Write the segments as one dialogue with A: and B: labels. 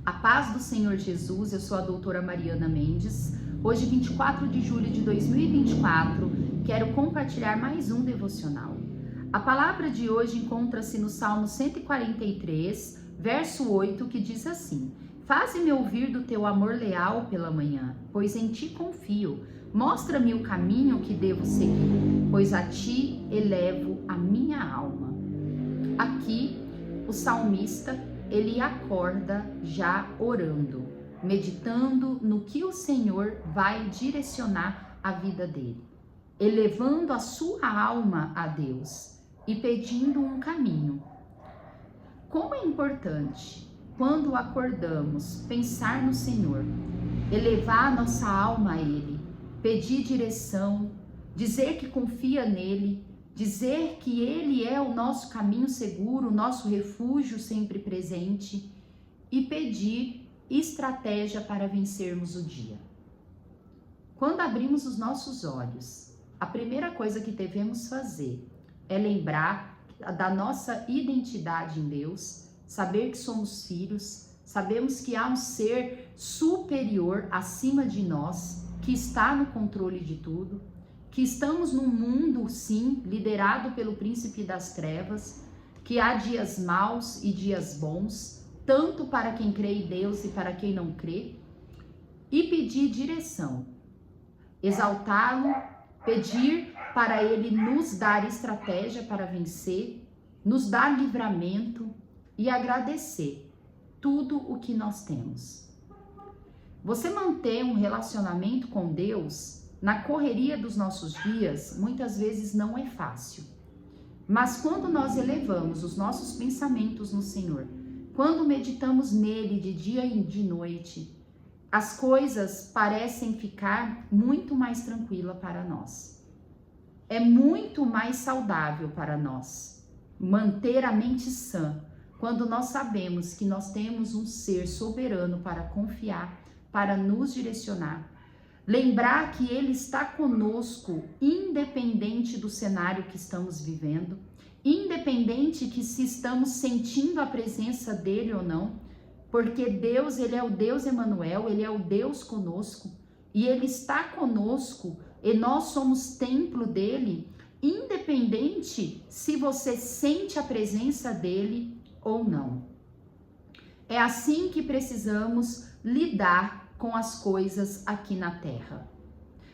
A: A paz do Senhor Jesus, eu sou a doutora Mariana Mendes. Hoje, 24 de julho de 2024, quero compartilhar mais um devocional. A palavra de hoje encontra-se no Salmo 143, verso 8, que diz assim: Faze-me ouvir do teu amor leal pela manhã, pois em ti confio. Mostra-me o caminho que devo seguir, pois a ti elevo a minha alma. Aqui, o salmista, ele acorda já orando, meditando no que o Senhor vai direcionar a vida dele, elevando a sua alma a Deus e pedindo um caminho. Como é importante, quando acordamos, pensar no Senhor, elevar nossa alma a Ele, pedir direção, dizer que confia nele, dizer que Ele é o nosso caminho seguro, o nosso refúgio sempre presente e pedir estratégia para vencermos o dia. Quando abrimos os nossos olhos, a primeira coisa que devemos fazer é lembrar da nossa identidade em Deus, saber que somos filhos, sabemos que há um ser superior acima de nós, que está no controle de tudo, que estamos num mundo, sim, liderado pelo príncipe das trevas, que há dias maus e dias bons, tanto para quem crê em Deus e para quem não crê, e pedir direção, exaltá-lo, pedir para ele nos dar estratégia para vencer, nos dar livramento e agradecer tudo o que nós temos. Você manter um relacionamento com Deus na correria dos nossos dias, muitas vezes não é fácil. Mas quando nós elevamos os nossos pensamentos no Senhor, quando meditamos nele de dia e de noite, as coisas parecem ficar muito mais tranquilas para nós. É muito mais saudável para nós manter a mente sã, quando nós sabemos que nós temos um ser soberano para confiar, para nos direcionar. Lembrar que Ele está conosco, independente do cenário que estamos vivendo, independente que se estamos sentindo a presença dEle ou não, porque Deus, Ele é o Deus Emanuel, Ele é o Deus conosco, e Ele está conosco, e nós somos templo dEle, independente se você sente a presença dEle ou não. É assim que precisamos lidar com as coisas aqui na terra.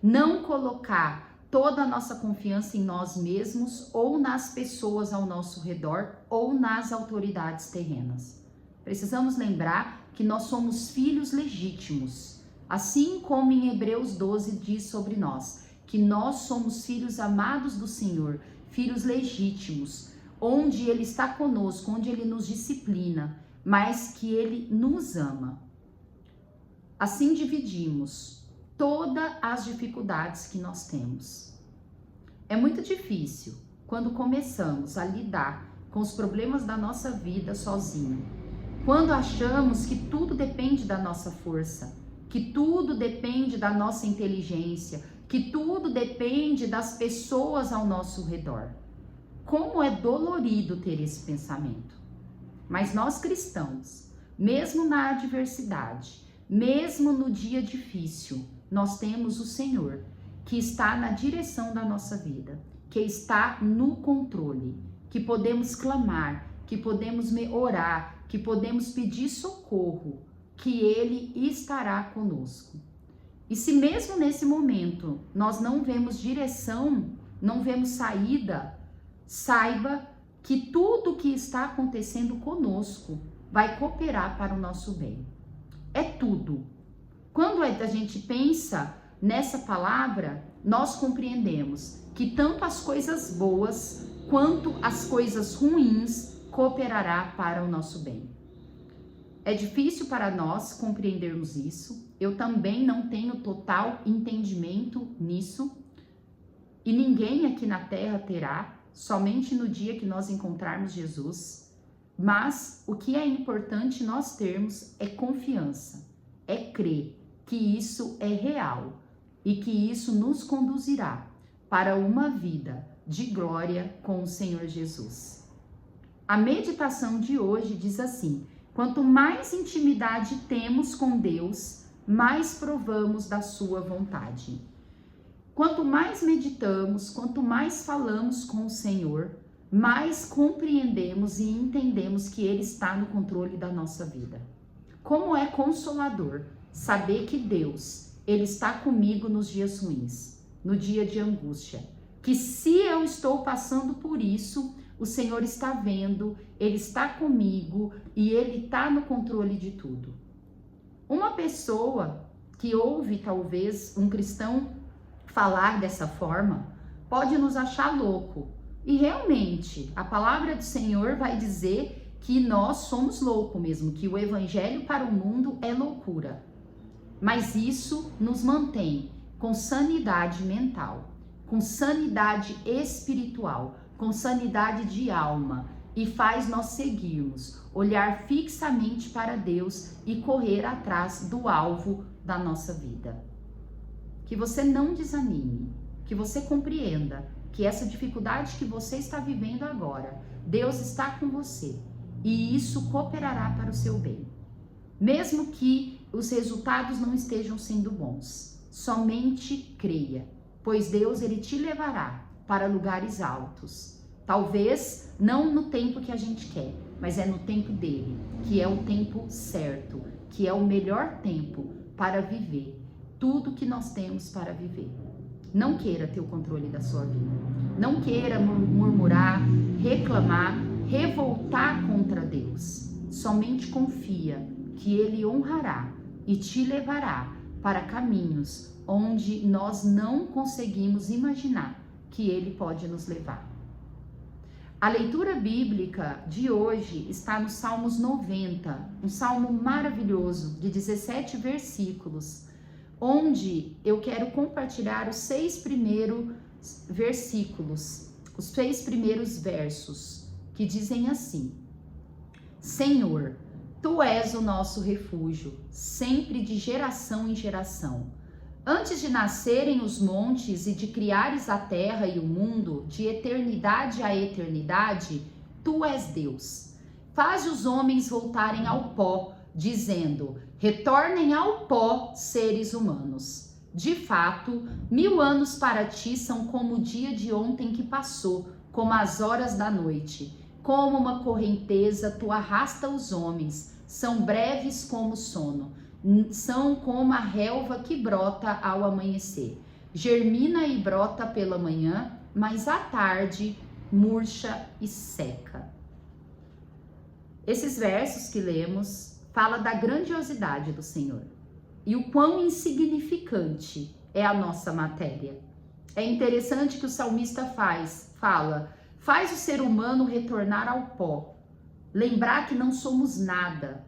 A: Não colocar toda a nossa confiança em nós mesmos ou nas pessoas ao nosso redor ou nas autoridades terrenas. Precisamos lembrar que nós somos filhos legítimos, assim como em Hebreus 12 diz sobre nós, que nós somos filhos amados do Senhor, filhos legítimos, onde Ele está conosco, onde Ele nos disciplina, mas que Ele nos ama. Assim dividimos todas as dificuldades que nós temos. É muito difícil quando começamos a lidar com os problemas da nossa vida sozinho. Quando achamos que tudo depende da nossa força, que tudo depende da nossa inteligência, que tudo depende das pessoas ao nosso redor. Como é dolorido ter esse pensamento. Mas nós cristãos, mesmo na adversidade, mesmo no dia difícil, nós temos o Senhor, que está na direção da nossa vida, que está no controle, que podemos clamar, que podemos orar, que podemos pedir socorro, que Ele estará conosco. E se mesmo nesse momento nós não vemos direção, não vemos saída, saiba que tudo que está acontecendo conosco vai cooperar para o nosso bem. É tudo. Quando a gente pensa nessa palavra, nós compreendemos que tanto as coisas boas quanto as coisas ruins cooperará para o nosso bem. É difícil para nós compreendermos isso. Eu também não tenho total entendimento nisso. E ninguém aqui na terra terá, somente no dia que nós encontrarmos Jesus. Mas o que é importante nós termos é confiança, é crer que isso é real e que isso nos conduzirá para uma vida de glória com o Senhor Jesus. A meditação de hoje diz assim: Quanto mais intimidade temos com Deus, mais provamos da sua vontade. Quanto mais meditamos, quanto mais falamos com o Senhor, mais compreendemos e entendemos que Ele está no controle da nossa vida. Como é consolador saber que Deus, Ele está comigo nos dias ruins, no dia de angústia. Que se eu estou passando por isso, o Senhor está vendo, Ele está comigo e Ele está no controle de tudo. Uma pessoa que ouve talvez um cristão falar dessa forma, pode nos achar louco. E realmente, a palavra do Senhor vai dizer que nós somos loucos mesmo, que o evangelho para o mundo é loucura. Mas isso nos mantém com sanidade mental, com sanidade espiritual, com sanidade de alma e faz nós seguirmos, olhar fixamente para Deus e correr atrás do alvo da nossa vida. Que você não desanime, que você compreenda que essa dificuldade que você está vivendo agora, Deus está com você e isso cooperará para o seu bem. Mesmo que os resultados não estejam sendo bons, somente creia, pois Deus ele te levará para lugares altos. Talvez não no tempo que a gente quer, mas é no tempo dele, que é o tempo certo, que é o melhor tempo para viver tudo que nós temos para viver. Não queira ter o controle da sua vida. Não queira murmurar, reclamar, revoltar contra Deus. Somente confia que Ele honrará e te levará para caminhos onde nós não conseguimos imaginar que Ele pode nos levar. A leitura bíblica de hoje está no Salmos 90, um salmo maravilhoso de 17 versículos, onde eu quero compartilhar os 6 primeiros versículos, os 6 primeiros versos, que dizem assim: Senhor, Tu és o nosso refúgio, sempre de geração em geração. Antes de nascerem os montes e de criares a terra e o mundo, de eternidade a eternidade, Tu és Deus. Faz os homens voltarem ao pó, dizendo: retornem ao pó, seres humanos. De fato, 1000 anos para ti são como o dia de ontem que passou, como as horas da noite. Como uma correnteza, tu arrasta os homens, são breves como o sono. São como a relva que brota ao amanhecer. Germina e brota pela manhã, mas à tarde murcha e seca. Esses versos que lemos fala da grandiosidade do Senhor e o quão insignificante é a nossa matéria. É interessante que o salmista faz o ser humano retornar ao pó, lembrar que não somos nada.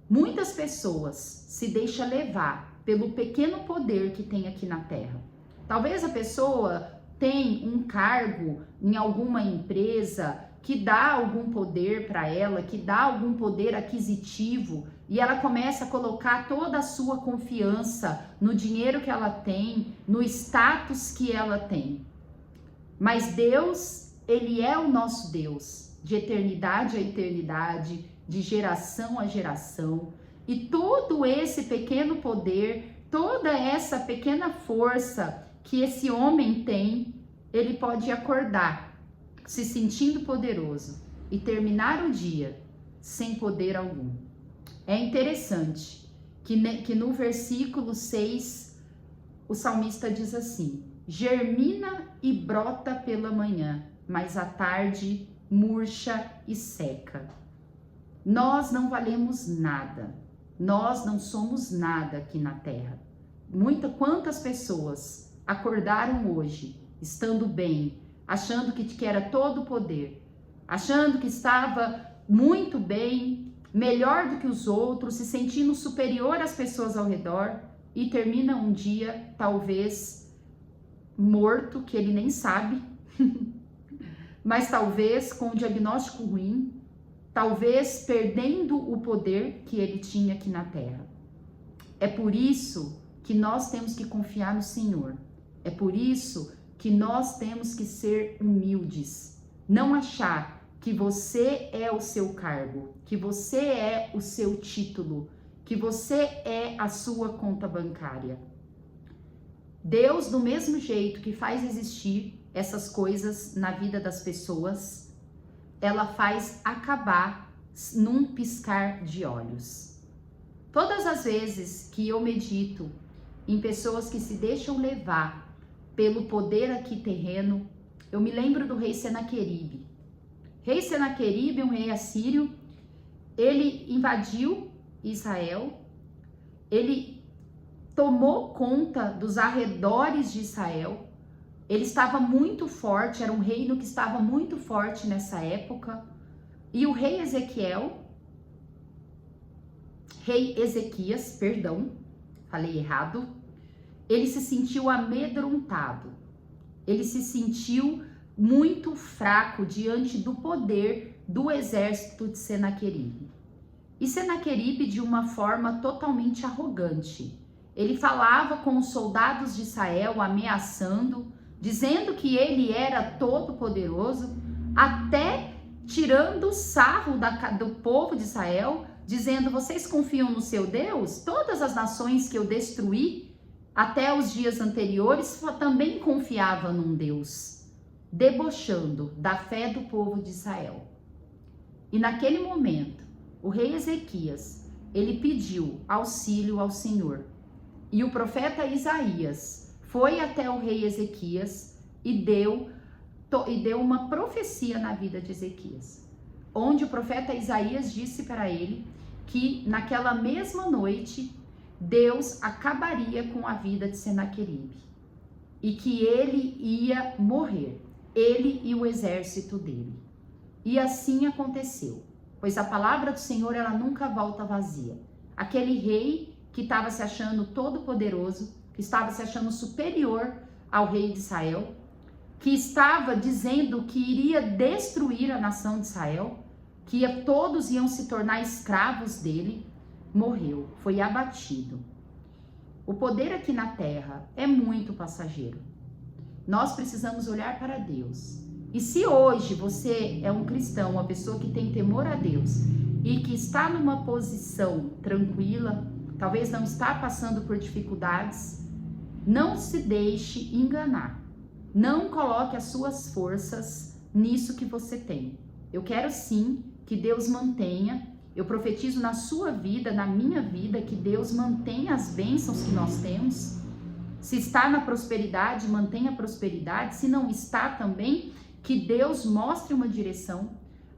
A: Muitas pessoas se deixam levar pelo pequeno poder que tem aqui na terra. Talvez a pessoa tenha um cargo em alguma empresa que dá algum poder para ela, que dá algum poder aquisitivo, e ela começa a colocar toda a sua confiança no dinheiro que ela tem, no status que ela tem. Mas Deus, Ele é o nosso Deus, de eternidade a eternidade, de geração a geração, e todo esse pequeno poder, toda essa pequena força que esse homem tem, ele pode acordar se sentindo poderoso e terminar o dia sem poder algum. É interessante que no versículo 6 o salmista diz assim: germina e brota pela manhã, mas à tarde murcha e seca. Nós não valemos nada, nós não somos nada aqui na terra. Quantas pessoas acordaram hoje, estando bem, achando que era todo o poder, achando que estava muito bem, melhor do que os outros, se sentindo superior às pessoas ao redor, e termina um dia, talvez, morto, que ele nem sabe, mas talvez com um diagnóstico ruim, talvez perdendo o poder que ele tinha aqui na terra. É por isso que nós temos que confiar no Senhor. É por isso que nós temos que ser humildes. Não achar que você é o seu cargo, que você é o seu título, que você é a sua conta bancária. Deus, do mesmo jeito que faz existir essas coisas na vida das pessoas, ela faz acabar num piscar de olhos. Todas as vezes que eu medito em pessoas que se deixam levar pelo poder aqui terreno, eu me lembro do rei Senaqueribe. Rei Senaqueribe, um rei assírio, ele invadiu Israel, ele tomou conta dos arredores de Israel, ele estava muito forte, era um reino que estava muito forte nessa época, e o rei Ezequias, falei errado, ele se sentiu amedrontado, ele se sentiu muito fraco diante do poder do exército de Senaqueribe. E Senaqueribe, de uma forma totalmente arrogante, ele falava com os soldados de Israel, ameaçando, dizendo que ele era todo poderoso, até tirando sarro do povo de Israel, dizendo: vocês confiam no seu Deus? Todas as nações que eu destruí até os dias anteriores também confiavam num Deus, debochando da fé do povo de Israel. E naquele momento, o rei Ezequias, ele pediu auxílio ao Senhor. E o profeta Isaías foi até o rei Ezequias e deu uma profecia na vida de Ezequias, onde o profeta Isaías disse para ele que naquela mesma noite Deus acabaria com a vida de Senaqueribe e que ele ia morrer, ele e o exército dele. E assim aconteceu, pois a palavra do Senhor, ela nunca volta vazia. Aquele rei que estava se achando todo poderoso, que estava se achando superior ao rei de Israel, que estava dizendo que iria destruir a nação de Israel, que todos iam se tornar escravos dele, morreu, foi abatido. O poder aqui na terra é muito passageiro. Nós precisamos olhar para Deus. E se hoje você é um cristão, uma pessoa que tem temor a Deus e que está numa posição tranquila, talvez não está passando por dificuldades, não se deixe enganar. Não coloque as suas forças nisso que você tem. Eu quero sim que Deus mantenha, eu profetizo na sua vida, na minha vida, que Deus mantenha as bênçãos que nós temos. Se está na prosperidade, mantenha a prosperidade. Se não está também, que Deus mostre uma direção,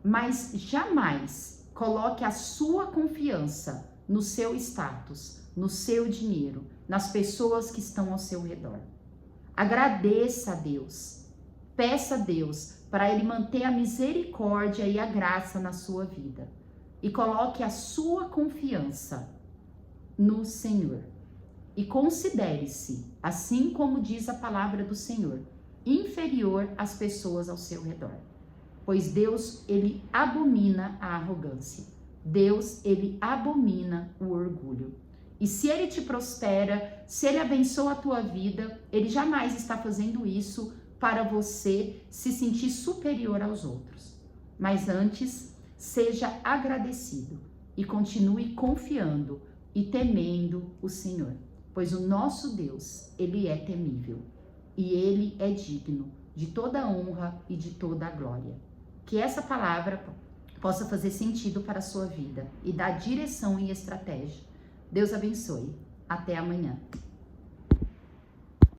A: mas jamais coloque a sua confiança no seu status, no seu dinheiro, nas pessoas que estão ao seu redor. Agradeça a Deus, peça a Deus para Ele manter a misericórdia e a graça na sua vida. E coloque a sua confiança no Senhor. E considere-se, assim como diz a palavra do Senhor, inferior às pessoas ao seu redor. Pois Deus, Ele abomina a arrogância. Deus, Ele abomina o orgulho. E se Ele te prospera, se Ele abençoa a tua vida, Ele jamais está fazendo isso para você se sentir superior aos outros. Mas antes, seja agradecido e continue confiando e temendo o Senhor. Pois o nosso Deus, Ele é temível e Ele é digno de toda a honra e de toda a glória. Que essa palavra possa fazer sentido para a sua vida e dar direção e estratégia. Deus abençoe. Até amanhã.